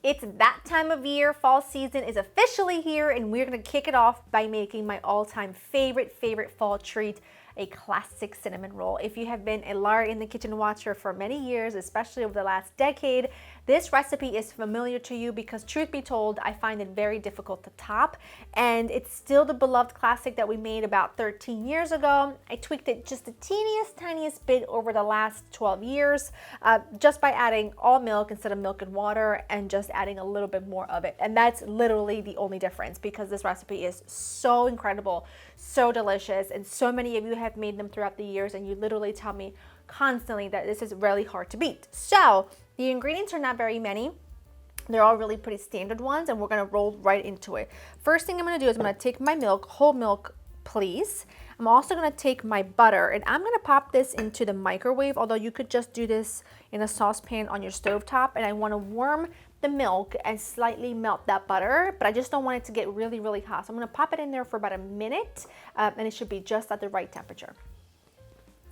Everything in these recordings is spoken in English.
It's that time of year. Fall season is officially here, and we're gonna kick it off by making my all-time favorite fall treat, a classic cinnamon roll. If you have been a Laurainthekitchen watcher for many years, especially over the last decade, this recipe is familiar to you because, truth be told, I find it very difficult to top, and it's still the beloved classic that we made about 13 years ago. I tweaked it just the tiniest bit over the last 12 years, just by adding all milk instead of milk and water, and just adding a little bit more of it. And that's literally the only difference, because this recipe is so incredible, so delicious, and so many of you have made them throughout the years, and you literally tell me constantly that this is really hard to beat. So the ingredients are not very many. They're all really pretty standard ones, and we're gonna roll right into it. First thing I'm gonna do is I'm gonna take my milk, whole milk, please. I'm also gonna take my butter, and I'm gonna pop this into the microwave, although you could just do this in a saucepan on your stovetop. And I wanna warm the milk and slightly melt that butter, but I just don't want it to get really hot. So I'm gonna pop it in there for about a minute, and it should be just at the right temperature.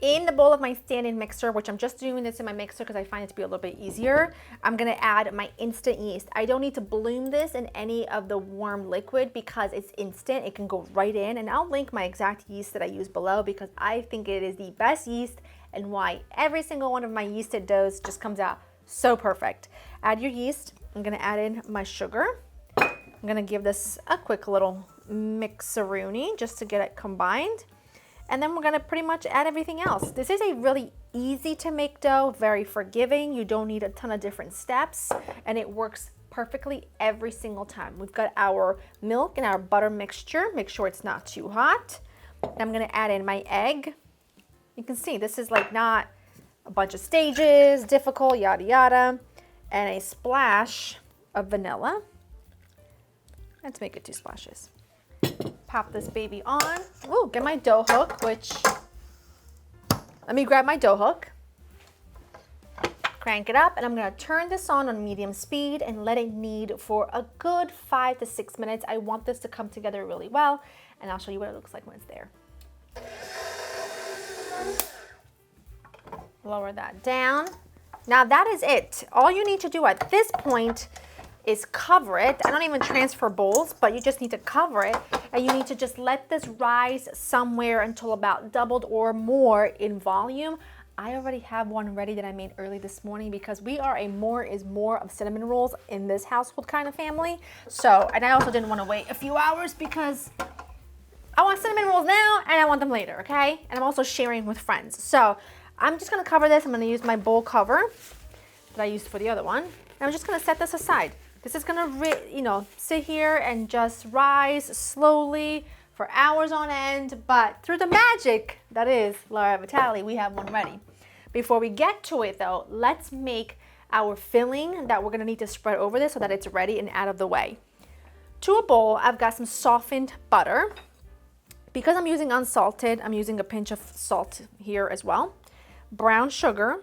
In the bowl of my stand-in mixer, which I'm just doing this in my mixer because I find it to be a little bit easier, I'm gonna add my instant yeast. I don't need to bloom this in any of the warm liquid because it's instant. It can go right in, and I'll link my exact yeast that I use below because I think it is the best yeast and why every single one of my yeasted doughs just comes out so perfect. Add your yeast. I'm gonna add in my sugar. I'm gonna give this a quick little mixeroonie just to get it combined. And then we're gonna pretty much add everything else. This is a really easy to make dough, very forgiving. You don't need a ton of different steps, and it works perfectly every single time. We've got our milk and our butter mixture. Make sure it's not too hot. I'm gonna add in my egg. You can see this is like not a bunch of stages, difficult, yada yada, and a splash of vanilla. Let's make it 2 splashes. Pop this baby on. Ooh, get my dough hook, let me grab my dough hook, crank it up, and I'm gonna turn this on medium speed and let it knead for a good 5 to 6 minutes. I want this to come together really well, and I'll show you what it looks like when it's there. Lower that down. Now that is it. All you need to do at this point is cover it. I don't even transfer bowls, but you just need to cover it, and you need to just let this rise somewhere until about doubled or more in volume. I already have one ready that I made early this morning because we are a more is more of cinnamon rolls in this household kind of family. So, and I also didn't want to wait a few hours because I want cinnamon rolls now and I want them later, okay? And I'm also sharing with friends. So I'm just gonna cover this. I'm gonna use my bowl cover that I used for the other one. And I'm just gonna set this aside. This is gonna, sit here and just rise slowly for hours on end, but through the magic that is Mrsvitale, we have one ready. Before we get to it though, let's make our filling that we're gonna need to spread over this so that it's ready and out of the way. To a bowl, I've got some softened butter. Because I'm using unsalted, I'm using a pinch of salt here as well. Brown sugar,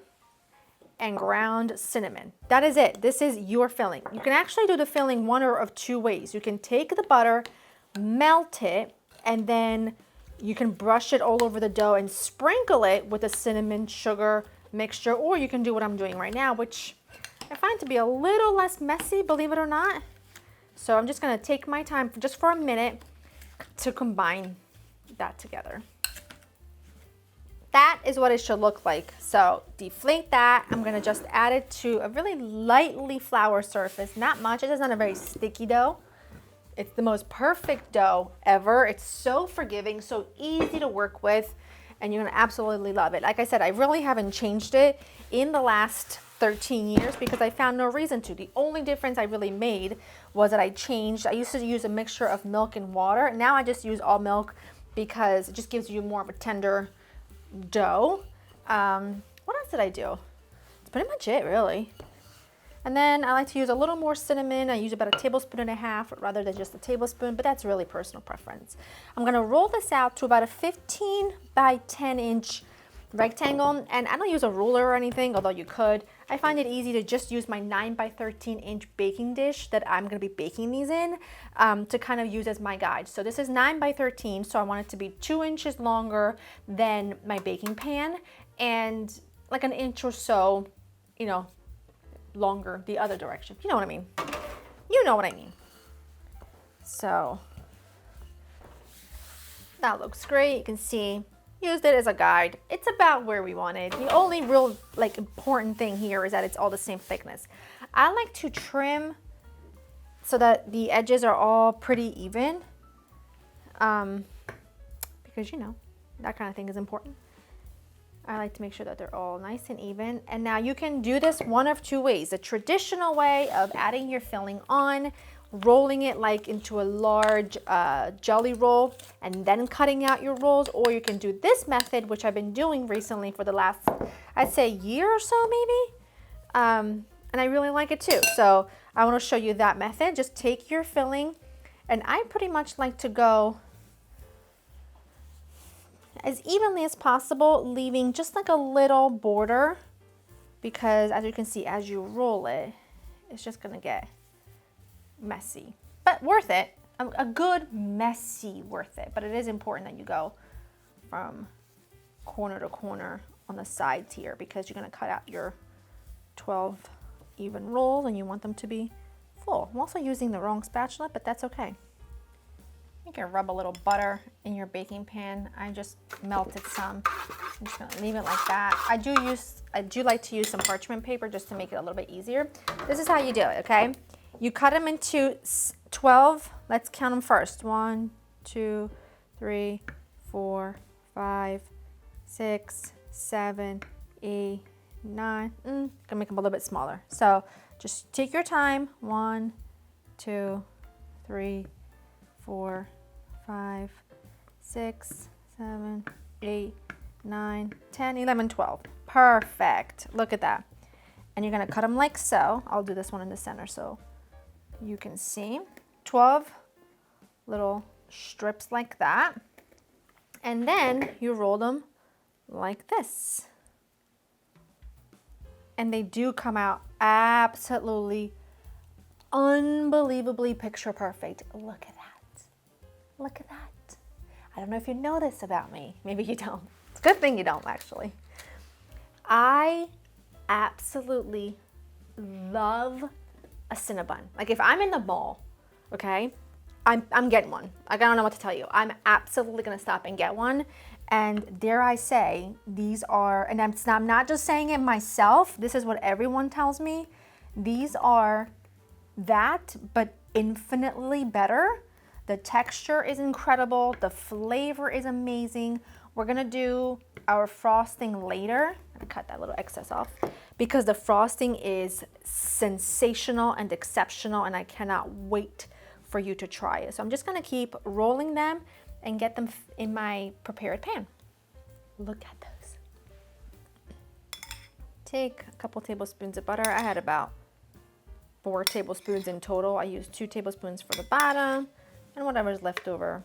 and ground cinnamon. That is it. This is your filling. You can actually do the filling one of 2 ways. You can take the butter, melt it, and then you can brush it all over the dough and sprinkle it with the cinnamon sugar mixture, or you can do what I'm doing right now, which I find to be a little less messy, believe it or not. So I'm just gonna take my time just for a minute to combine that together. That is what it should look like. So deflate that. I'm gonna just add it to a really lightly flour surface, not much. It is not a very sticky dough. It's the most perfect dough ever. It's so forgiving, so easy to work with, and you're gonna absolutely love it. Like I said, I really haven't changed it in the last 13 years because I found no reason to. The only difference I really made was that I used to use a mixture of milk and water. Now I just use all milk because it just gives you more of a tender dough. What else did I do? That's pretty much it, really. And then I like to use a little more cinnamon. I use about 1.5 tablespoons rather than just a tablespoon, but that's really personal preference. I'm gonna roll this out to about a 15 by 10 inch rectangle, and I don't use a ruler or anything, although you could. I find it easy to just use my 9 by 13 inch baking dish that I'm gonna be baking these in to kind of use as my guide. So this is 9 by 13, so I want it to be 2 inches longer than my baking pan and like an inch or so, longer the other direction. You know what I mean? you know what I mean. So that looks great. You can see, used it as a guide. It's about where we want it. The only real like important thing here is that it's all the same thickness. I like to trim so that the edges are all pretty even, because you know, that kind of thing is important. I like to make sure that they're all nice and even. And now you can do this one of two ways. The traditional way of adding your filling on, rolling it like into a large jelly roll and then cutting out your rolls, or you can do this method, which I've been doing recently for the last, I'd say, year or so maybe. And I really like it too. So I want to show you that method. Just take your filling, and I pretty much like to go as evenly as possible, leaving just like a little border, because as you can see, as you roll it, it's just gonna get messy, but worth it. A good messy worth it, but it is important that you go from corner to corner on the sides here, because you're gonna cut out your 12 even rolls and you want them to be full. I'm also using the wrong spatula, but that's okay. You can rub a little butter in your baking pan. I just melted some. I'm just gonna leave it like that. I do like to use some parchment paper just to make it a little bit easier. This is how you do it, okay? You cut them into 12. Let's count them first. 1, 2, 3, 4, 5, 6, 7, 8, 9. Gonna make them a little bit smaller. So just take your time. 1, 2, 3, 4, 5, 6, 7, 8, 9, 10, 11, 12. Perfect. Look at that. And you're gonna cut them like so. I'll do this one in the center so you can see. 12 little strips like that. And then you roll them like this. And they do come out absolutely unbelievably picture perfect. Look at that. Look at that. I don't know if you know this about me. Maybe you don't. It's a good thing you don't, actually. I absolutely love a Cinnabon. Like if I'm in the mall, okay, I'm getting one. Like I don't know what to tell you. I'm absolutely gonna stop and get one. And dare I say, these are, and I'm not just saying it myself, this is what everyone tells me. These are that, but infinitely better. The texture is incredible. The flavor is amazing. We're gonna do our frosting later. I'm gonna cut that little excess off because the frosting is sensational and exceptional, and I cannot wait for you to try it. So I'm just gonna keep rolling them and get them in my prepared pan. Look at those. Take a couple tablespoons of butter. I had about 4 tablespoons in total. I used 2 tablespoons for the bottom, and whatever's left over,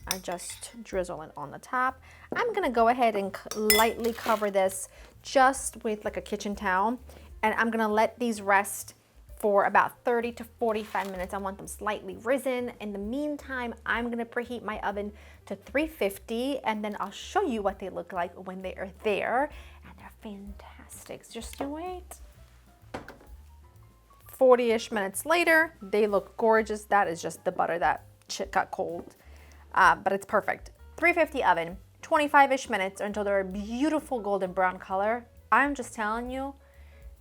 I just drizzle it on the top. I'm gonna go ahead and lightly cover this just with like a kitchen towel, and I'm gonna let these rest for about 30 to 45 minutes. I want them slightly risen. In the meantime, I'm gonna preheat my oven to 350, and then I'll show you what they look like when they are there, and they're fantastic. Just you wait. 40-ish minutes later, they look gorgeous. That is just the butter that got cold, but it's perfect. 350 oven, 25-ish minutes until they're a beautiful golden brown color. I'm just telling you,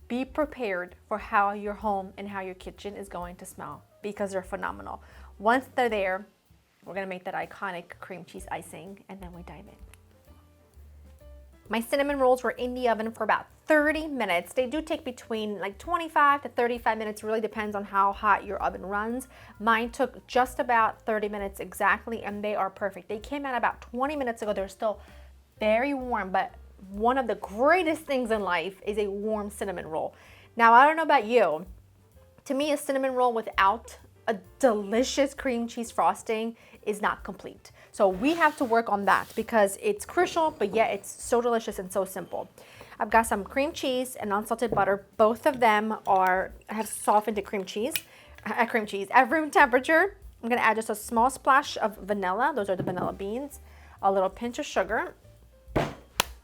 be prepared for how your home and how your kitchen is going to smell, because they're phenomenal. Once they're there, we're gonna make that iconic cream cheese icing, and then we dive in. My cinnamon rolls were in the oven for about 30 minutes. They do take between like 25 to 35 minutes. It really depends on how hot your oven runs. Mine took just about 30 minutes exactly, and they are perfect. They came out about 20 minutes ago. They're still very warm, but one of the greatest things in life is a warm cinnamon roll. Now, I don't know about you. To me, a cinnamon roll without a delicious cream cheese frosting is not complete. So we have to work on that because it's crucial, but yet it's so delicious and so simple. I've got some cream cheese and unsalted butter. Both of them have softened to cream cheese at room temperature. I'm gonna add just a small splash of vanilla. Those are the vanilla beans. A little pinch of sugar.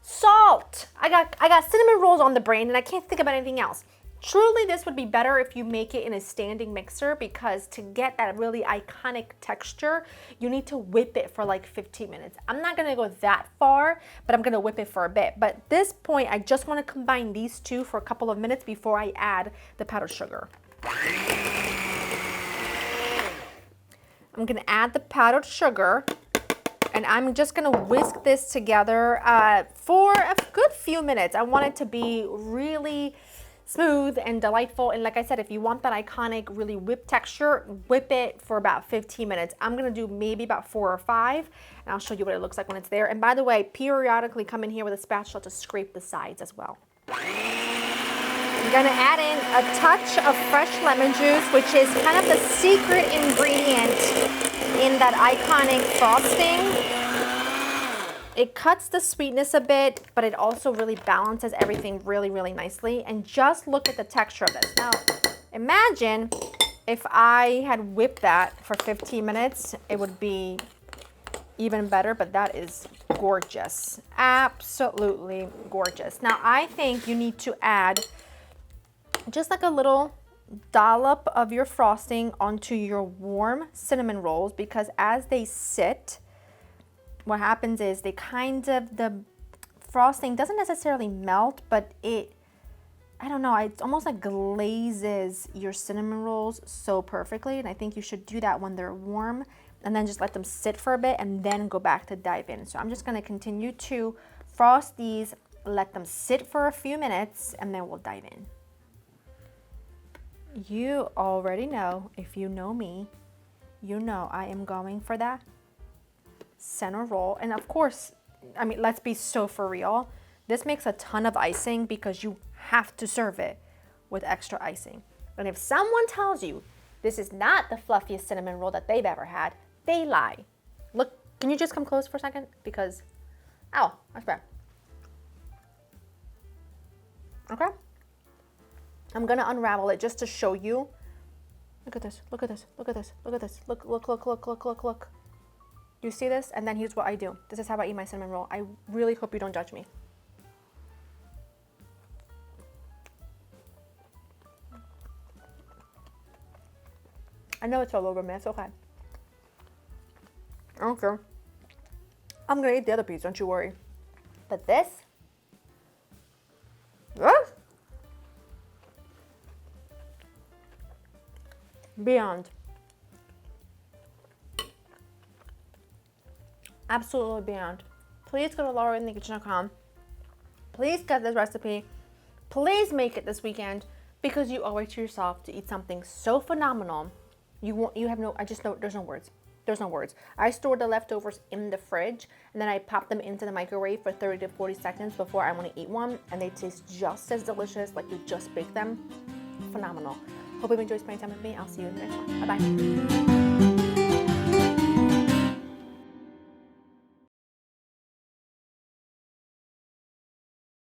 Salt. I got cinnamon rolls on the brain and I can't think about anything else. Truly, this would be better if you make it in a standing mixer, because to get that really iconic texture, you need to whip it for like 15 minutes. I'm not gonna go that far, but I'm gonna whip it for a bit. But at this point, I just wanna combine these two for a couple of minutes before I add the powdered sugar. I'm gonna add the powdered sugar, and I'm just gonna whisk this together for a good few minutes. I want it to be really smooth and delightful. And like I said, if you want that iconic, really whipped texture, whip it for about 15 minutes. I'm gonna do maybe about 4 or 5, and I'll show you what it looks like when it's there. And by the way, periodically come in here with a spatula to scrape the sides as well. I'm gonna add in a touch of fresh lemon juice, which is kind of the secret ingredient in that iconic frosting. It cuts the sweetness a bit, but it also really balances everything really, really nicely. And just look at the texture of this. Now, imagine if I had whipped that for 15 minutes, it would be even better, but that is gorgeous. Absolutely gorgeous. Now, I think you need to add just like a little dollop of your frosting onto your warm cinnamon rolls, because as they sit, what happens is the frosting doesn't necessarily melt, but I don't know, it's almost like glazes your cinnamon rolls so perfectly. And I think you should do that when they're warm, and then just let them sit for a bit and then go back to dive in. So I'm just gonna continue to frost these, let them sit for a few minutes, and then we'll dive in. You already know, if you know me, you know I am going for that center roll. And of course, I mean, let's be so for real. This makes a ton of icing because you have to serve it with extra icing. And if someone tells you this is not the fluffiest cinnamon roll that they've ever had, they lie. Look, can you just come close for a second? Because, ow, that's bad. Okay. I'm gonna unravel it just to show you. Look at this, look at this, look at this, look at this. Look, look, look, look, look, look, look. You see this? And then here's what I do. This is how I eat my cinnamon roll. I really hope you don't judge me. I know it's all over me, it's okay. I don't care. I'm gonna eat the other piece, don't you worry. But this, beyond. Absolutely beyond. Please go to Laurainthekitchen.com. Please get this recipe. Please make it this weekend, because you owe it to yourself to eat something so phenomenal. There's no words. There's no words. I stored the leftovers in the fridge, and then I pop them into the microwave for 30 to 40 seconds before I want to eat one, and they taste just as delicious like you just baked them. Phenomenal. Hope you enjoyed spending time with me. I'll see you in the next one. Bye-bye.